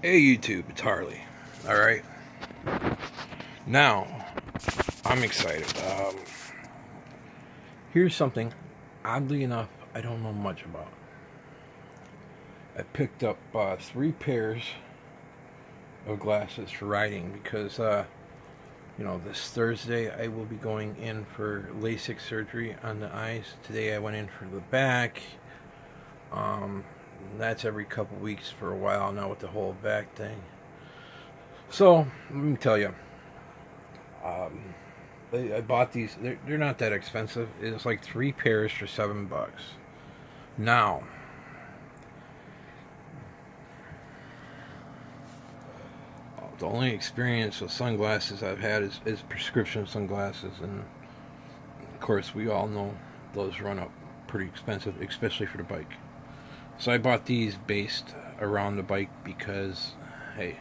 Hey YouTube, it's Harley. Alright. Now, I'm excited. Here's something, oddly enough, I don't know much about. I picked up 3 pairs of glasses for riding because, this Thursday I will be going in for LASIK surgery on the eyes. Today I went in for the back. That's every couple weeks for a while now with the whole back thing. So, let me tell you. I bought these. They're not that expensive. It's like 3 pairs for $7. Now, the only experience with sunglasses I've had is prescription sunglasses, and of course we all know those run up pretty expensive, especially for the bike. So I bought these based around the bike because, hey,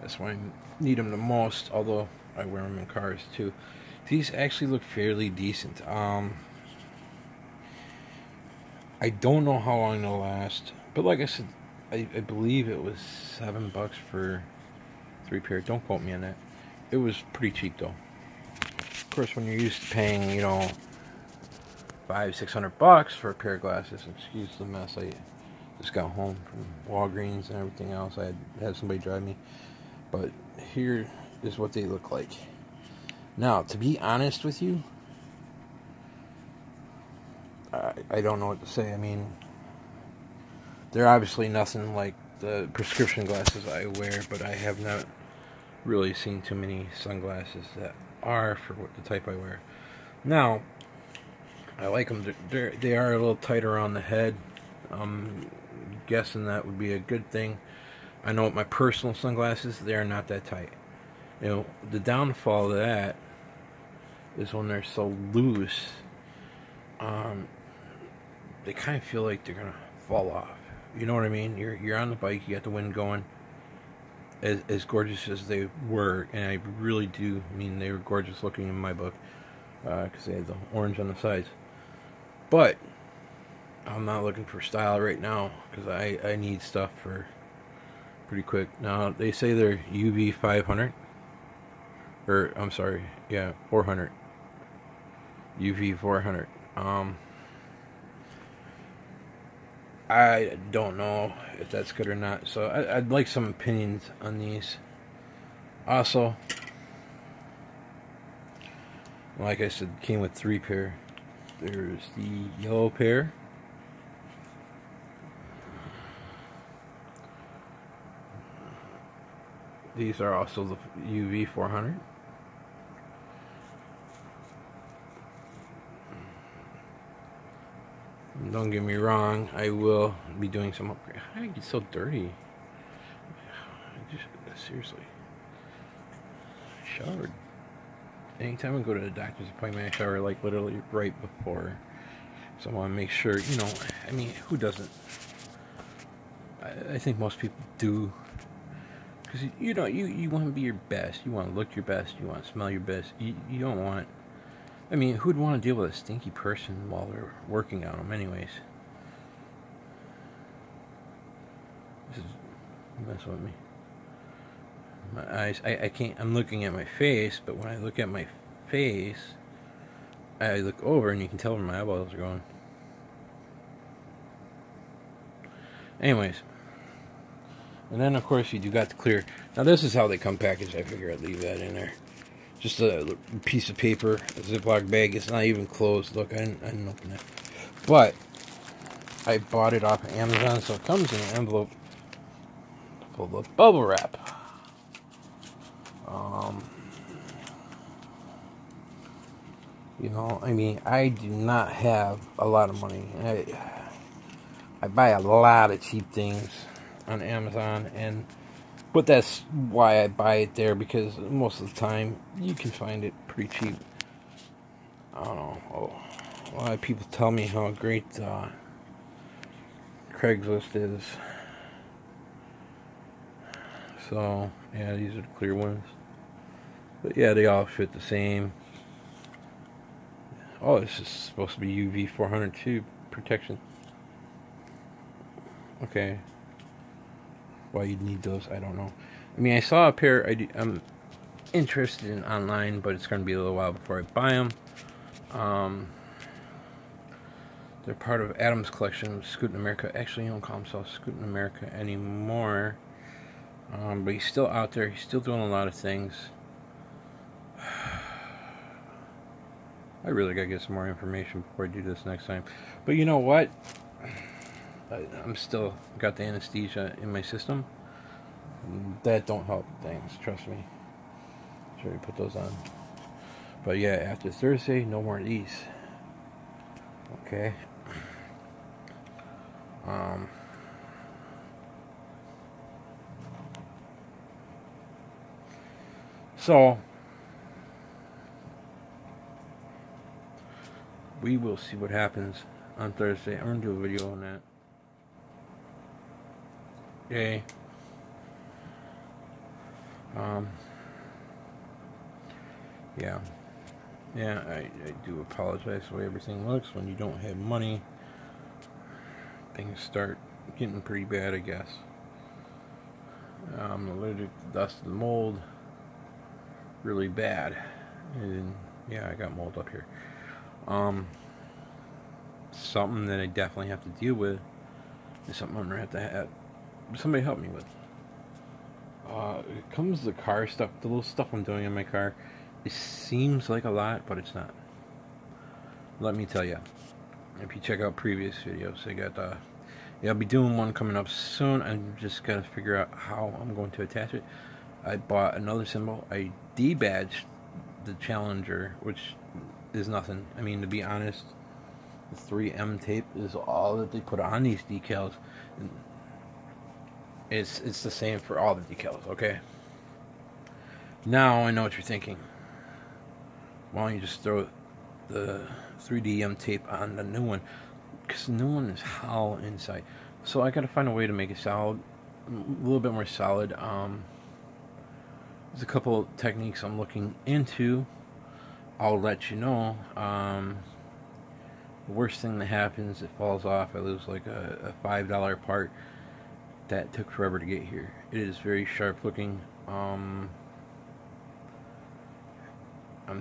that's why I need them the most, although I wear them in cars too. These actually look fairly decent. I don't know how long they'll last, but like I said, I believe it was $7 for 3 pair. Don't quote me on that. It was pretty cheap though. Of course, when you're used to paying, $500-600 for a pair of glasses, excuse the mess. I just got home from Walgreens and everything else. I had somebody drive me. But here is what they look like. Now, to be honest with you, I don't know what to say. I mean, they're obviously nothing like the prescription glasses I wear, but I have not really seen too many sunglasses that are for what the type I wear. Now, I like them. They are a little tight around the head. I'm guessing that would be a good thing. I know with my personal sunglasses, they are not that tight. The downfall of that is when they're so loose, they kind of feel like they're gonna fall off. You know what I mean? You're on the bike, you got the wind going. As gorgeous as they were, and I really do mean they were gorgeous looking in my book, because they had the orange on the sides. But I'm not looking for style right now because I need stuff for pretty quick. Now, they say they're UV 500. Or, I'm sorry, yeah, 400. UV 400. I don't know if that's good or not. So, I'd like some opinions on these. Also, like I said, came with 3 pair. There's the yellow pair. These are also the UV 400. Don't get me wrong, I will be doing some upgrade. How do I get so dirty? Seriously. I showered. Anytime I go to the doctor's appointment, I shower like literally right before. So I want to make sure, I mean, who doesn't? I think most people do. Because, you want to be your best. You want to look your best. You want to smell your best. You don't want... I mean, who'd want to deal with a stinky person while they're working on them anyways? This is messing with me. My eyes, I can't... I'm looking at my face, but when I look at my face, I look over and you can tell where my eyeballs are going. Anyways. And then, of course, you do got the clear. Now, this is how they come packaged. I figure I'd leave that in there. Just a piece of paper, a Ziploc bag. It's not even closed. Look, I didn't open it. But I bought it off of Amazon, so it comes in an envelope full of bubble wrap. I mean, I do not have a lot of money. I buy a lot of cheap things on Amazon, but that's why I buy it there, because most of the time you can find it pretty cheap. I don't know. A lot of people tell me how great Craigslist is. So yeah, these are the clear ones. But yeah, they all fit the same. Oh, this is supposed to be UV 400 too, protection. Okay. why you'd need those, I don't know. I mean, I saw a pair I'm interested in online, but it's going to be a little while before I buy them. They're part of Adam's collection, Scootin' America. Actually, he don't call himself Scootin' America anymore. But he's still out there. He's still doing a lot of things. I really gotta get some more information before I do this next time. But you know what? I'm still got the anesthesia in my system. That don't help things, trust me. Should we put those on? But yeah, after Thursday, no more of these. Okay. So we will see what happens on Thursday. I'm gonna do a video on that. Yay. Yeah, I do apologize for the way everything looks. When you don't have money, things start getting pretty bad, I guess. I'm allergic to dust and mold really bad. And yeah, I got mold up here. Something that I definitely have to deal with is something I'm going to have somebody help me with. It comes to the car stuff, the little stuff I'm doing in my car. It seems like a lot, but it's not. Let me tell you. If you check out previous videos, I got yeah, I'll be doing one coming up soon. I'm just gotta figure out how I'm going to attach it. I bought another symbol. I debadged the Challenger, which is nothing. I mean, to be honest, the 3M tape is all that they put on these decals. And it's the same for all the decals, okay? Now I know what you're thinking. Why don't you just throw the 3DM tape on the new one? Because the new one is hollow inside. So I gotta find a way to make it solid, a little bit more solid. There's a couple techniques I'm looking into. I'll let you know. The worst thing that happens, it falls off. I lose like a $5 part. That took forever to get here. It is very sharp looking. I'm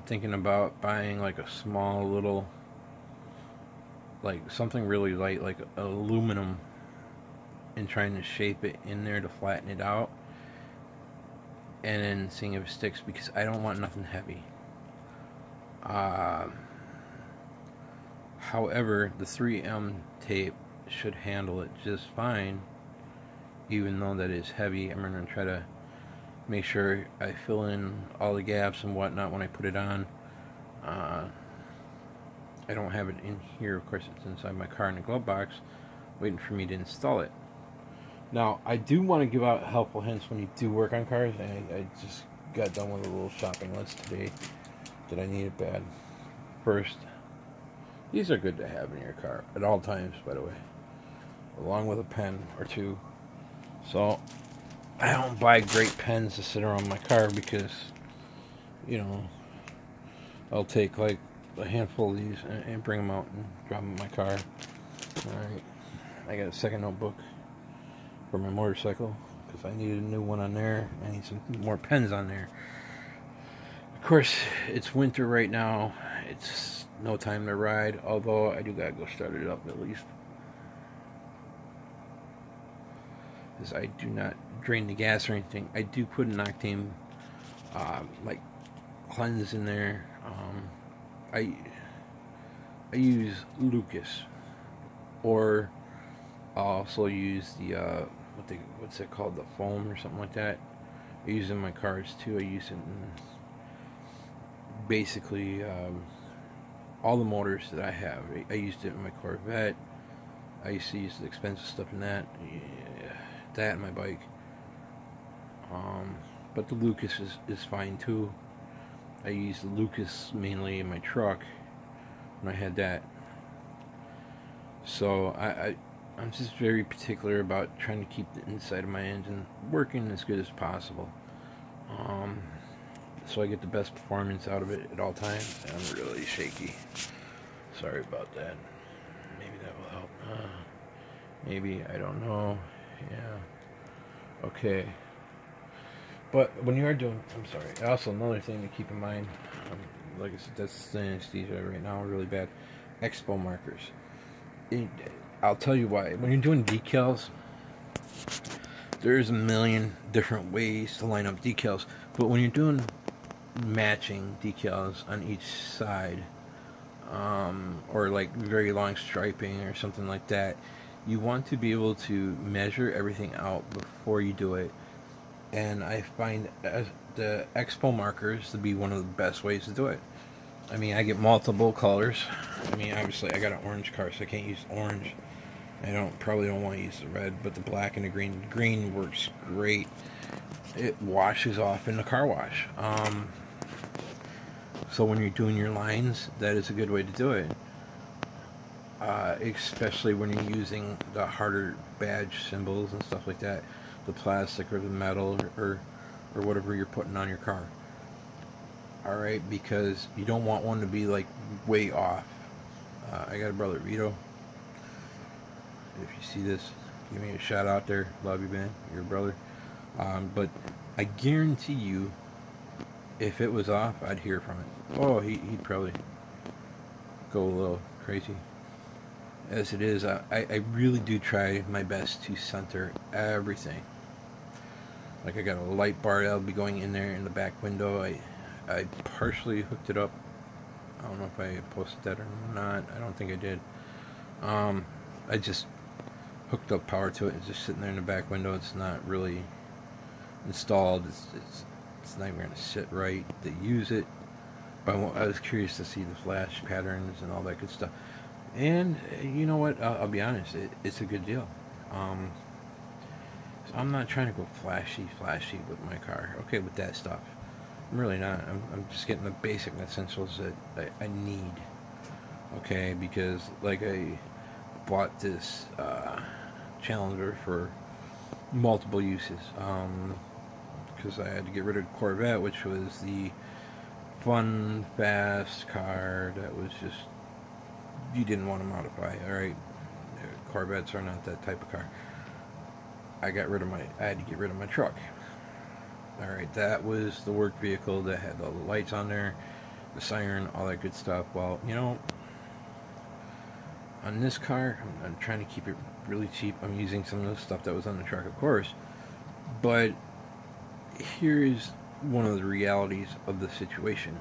thinking about buying like a small little, like something really light, like aluminum, and trying to shape it in there to flatten it out, and then seeing if it sticks, because I don't want nothing heavy. However, the 3M tape should handle it just fine, even though that is heavy. I'm going to try to make sure I fill in all the gaps and whatnot when I put it on. I don't have it in here, of course it's inside my car in the glove box, waiting for me to install it. Now, I do want to give out helpful hints when you do work on cars. I just got done with a little shopping list today that I needed bad. First, these are good to have in your car at all times, by the way, along with a pen or two. So I don't buy great pens to sit around my car because, you know, I'll take like a handful of these and bring them out and drop them in my car. Alright, I got a second notebook for my motorcycle because I needed a new one on there. I need some more pens on there. Of course, it's winter right now. It's no time to ride, although I do gotta go start it up at least, because I do not drain the gas or anything. I do put an octane like cleanse in there. I use Lucas, or I'll also use the what's it called, the foam or something like that. I use it in my cars too. I use it in basically all the motors that I have. I used it in my Corvette. I used to use the expensive stuff in that. Yeah, that and my bike. But the Lucas is fine too. I use the Lucas mainly in my truck when I had that. So I'm just very particular about trying to keep the inside of my engine working as good as possible. So I get the best performance out of it at all times. I'm really shaky. Sorry about that. Maybe that will help. Maybe, I don't know. Yeah. Okay. But when you are doing, I'm sorry. Also, another thing to keep in mind, like I said, that's the anesthesia right now, really bad. Expo markers. I'll tell you why. When you're doing decals, there's a million different ways to line up decals. But when you're doing matching decals on each side, or like very long striping or something like that, you want to be able to measure everything out before you do it. And I find the Expo markers to be one of the best ways to do it. I mean, I get multiple colors. I mean, obviously I got an orange car, so I can't use orange. I probably don't want to use the red, but the black and the green. The green works great. It washes off in the car wash. So when you're doing your lines, that is a good way to do it. Especially when you're using the harder badge symbols and stuff like that, the plastic or the metal or whatever you're putting on your car. All right, because you don't want one to be like way off. I got a brother, Vito. If you see this, give me a shout out there. Love you, man. You're a brother. But I guarantee you, if it was off, I'd hear from it. Oh, he'd probably go a little crazy. As it is, I really do try my best to center everything. Like I got a light bar that'll be going in there in the back window. I partially hooked it up. I don't know if I posted that or not. I don't think I did. I just hooked up power to it. It's just sitting there in the back window. It's not really installed. It's not even going to sit right to use it. But I was curious to see the flash patterns and all that good stuff. And you know what? I'll be honest. It's a good deal. So I'm not trying to go flashy with my car. Okay, with that stuff. I'm really not. I'm just getting the basic essentials that I need. Okay, because like I bought this Challenger for multiple uses. Because I had to get rid of the Corvette, which was the fun, fast car that was just, you didn't want to modify. Alright, Corvettes are not that type of car. I had to get rid of my truck. Alright, that was the work vehicle that had all the lights on there, the siren, all that good stuff. Well, you know, on this car, I'm trying to keep it really cheap. I'm using some of the stuff that was on the truck, of course. But here is one of the realities of the situation.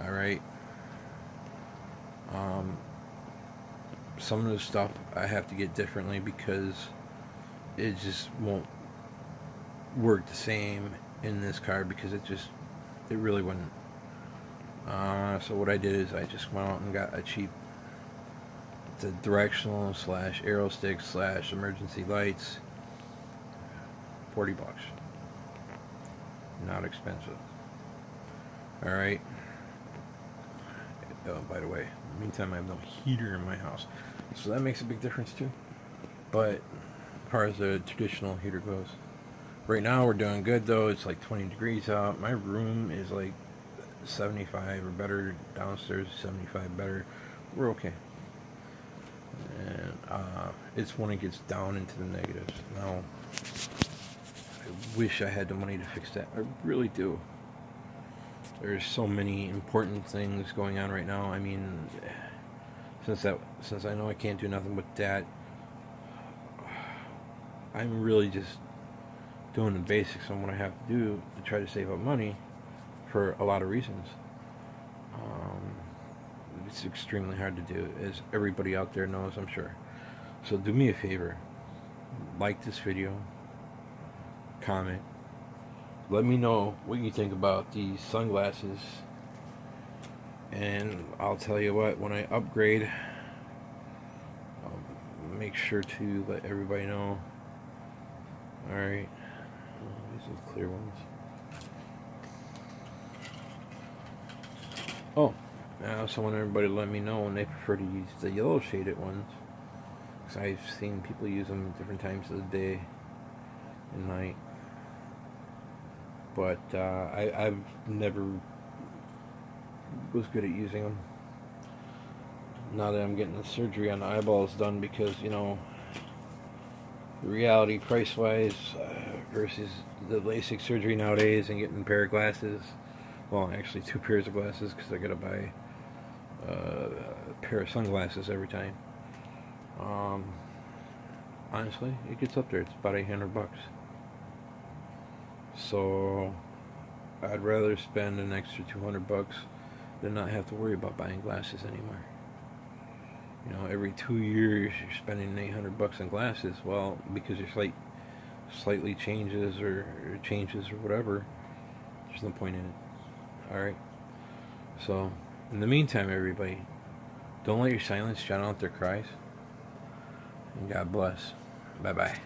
Alright. Some of the stuff I have to get differently because it just won't work the same in this car, because it really wouldn't. So what I did is I just went out and got a cheap directional / arrow stick / emergency lights. $40. Not expensive. Alright. Oh, by the way, in the meantime, I have no heater in my house, so that makes a big difference too. But as far as the traditional heater goes, right now we're doing good though. It's like 20 degrees out. My room is like 75 or better. Downstairs 75 better. We're okay. And it's when it gets down into the negatives. Now, I wish I had the money to fix that. I really do. There's so many important things going on right now. I mean, since I know I can't do nothing but that, I'm really just doing the basics on what I have to do to try to save up money for a lot of reasons. It's extremely hard to do, as everybody out there knows, I'm sure. So do me a favor, like this video, comment, let me know what you think about these sunglasses, and I'll tell you what, when I upgrade, I'll make sure to let everybody know. Alright, these are the clear ones. Oh, I also want everybody to let me know when they prefer to use the yellow shaded ones, because I've seen people use them at different times of the day and night. But I've never was good at using them. Now that I'm getting the surgery on the eyeballs done, because, you know, the reality price-wise, versus the LASIK surgery nowadays and getting a pair of glasses. Well, actually 2 pairs of glasses, because I gotta buy a pair of sunglasses every time. Honestly, it gets up there. It's about $800. So I'd rather spend an extra $200 than not have to worry about buying glasses anymore. You know, every 2 years you're spending $800 on glasses. Well, because your sight slightly changes or whatever, there's no point in it. Alright? So, in the meantime, everybody, don't let your silence drown out their cries. And God bless. Bye-bye.